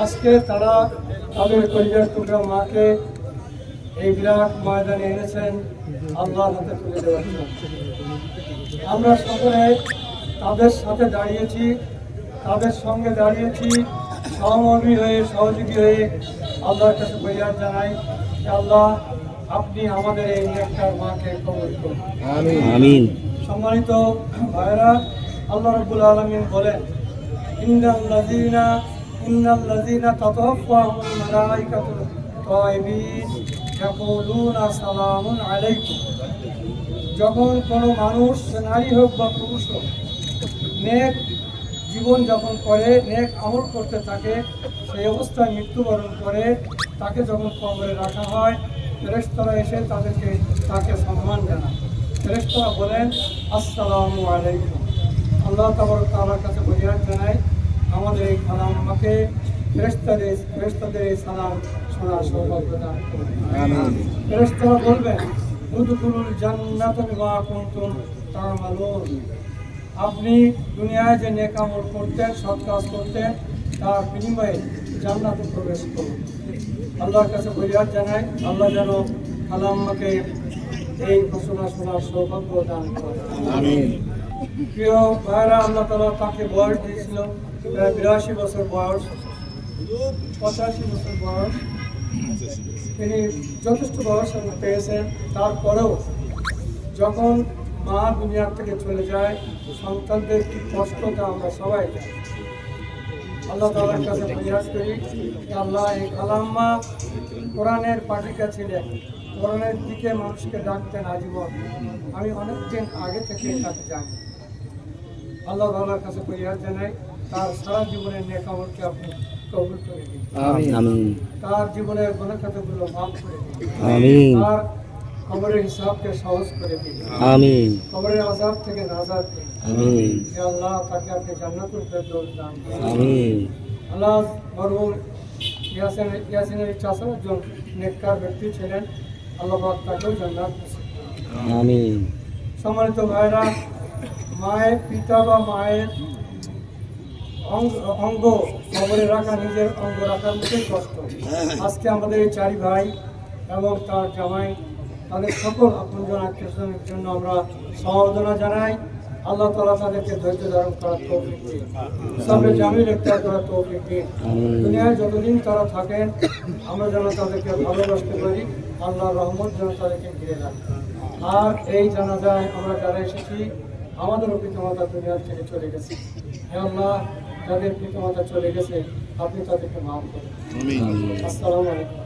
আজকে তারা তাদের পরিবার টুকরা মাকে এই বিরাট ময়দানে এনেছেন আল্লাহর হাতে তুলে দেওয়ার জন্য। আমরা সকলে তাদের সাথে দাঁড়িয়েছি, তাদের সঙ্গে দাঁড়িয়েছি, সহমর্মী হয়ে সহযোগী হয়ে আল্লাহর কাছে ফরিয়াদ জানাই যে আল্লাহ আপনি আমাদের এই নেককার মাকে কবুল করুন। আমিন। সম্মানিত ভাইরা, আল্লাহ রাব্বুল আলামিন বলেন ইন্নাল্লাযীনা তাতাওয়াফাহুমুল মালায়েকাতু তায়িবিন ইয়াকুলুনা সালামুন আলাইকুম। যখন কোনো মানুষ, নারী হোক বা পুরুষ হোক, নেক জীবন যাপন করে, নেক আমল করতে থাকে, সেই অবস্থায় মৃত্যুবরণ করে, তাকে যখন কবরে রাখা হয়, ফেরেশতারা এসে তাকে সম্মান জানায়। ফেরেশতারা বলেন আসসালামু আলাইকুম। আল্লাহ তাবারক তাআলার কাছে ফরিয়াদ জানাই আমাদের এই খালাম্মাকে ফেরেশতাদের এই সালাম শোনার সৌভাগ্য দান করুন। ফেরেশতারা বলবেন উদখুলুল জান্নাতা বিমা কুনতুম তা'মালুন। আপনি দুনিয়ায় যে নেক আমল করতেন, সৎ কাজ করতেন, তার বিনিময়ে জান্নাতে প্রবেশ করুন। আল্লাহর কাছে ফরিয়াদ জানাই আল্লাহ যেন খালাম্মাকে এই ঘোষণা শোনার সৌভাগ্য দান করেন। আমিন। প্রিয় ভাইরা, আল্লাহ তাআলা তাকে বয়স দিয়েছিল প্রায় 82 বছর বয়স, 85 বছর বয়স। তিনি যথেষ্ট বয়স পেয়েছেন। তারপরেও যখন মা দুনিয়ার থেকে চলে যায়, সন্তানদের কি কষ্টটা আমরা সবাই জানি। আল্লাহ তাআলার কাছে ফরিয়াদ করি আল্লাহ এই খালাম্মা কোরআনের পাঠিকা ছিলেন, কোরআনের দিকে মানুষকে ডাকতেন আজীবন। আমি অনেকদিন আগে থেকে তাকে জানি। আল্লাহ তাআলার কাছে ফরিয়াদ জানাই তার সারা জীবনের নেক আমলকে আপনি কবুল করে দিন। আমিন। তার জীবনের গুনাহ খাতাগুলো মাফ করে দিন। আমিন। তার কবরের হিসাবকে সহজ করে দিন। আমিন। কবরের আযাব থেকে নাজাত দিন। আমিন। হে আল্লাহ তাকে আপনি জান্নাতুল ফেরদৌস দান করুন। আমিন। আল্লাহ মরহুম ইয়াসিনের চাচা একজন নেককার ব্যক্তি ছিলেন, আল্লাহ পাক তাকেও জান্নাত নসিব করুন। আমিন। সম্মানিত ভাইরা, মায়ের পিতা বা মায়ের অঙ্গ কবরে রাখা, নিজের অঙ্গ রাখার মতোই কষ্ট। আজকে আমাদের এই 4 ভাই এবং তার জামাই, তাদের সকল আপনজন আত্মীয়স্বজনের জন্য আমরা সমবেদনা জানাই। আল্লাহ তাআলা তাদেরকে ধৈর্য ধারণ করার তৌফিক দিন, সবরে জামিল ইফতার করার তৌফিক দিন। দুনিয়ায় যতদিন তারা থাকেন আমরা যেন তাদেরকে ভালোবাসতে পারি, আল্লাহর রহমত যেন তাদেরকে ঘিরে রাখে। আর এই জানাজায় আমরা যারা এসেছি, আমাদেরও পিতামাতা দুনিয়ার থেকে চলে গেছে। হে আল্লাহ, যাদের পিতামাতা চলে গেছে আপনি তাদেরকে মাফ করুন। আসসালামু আলাইকুম।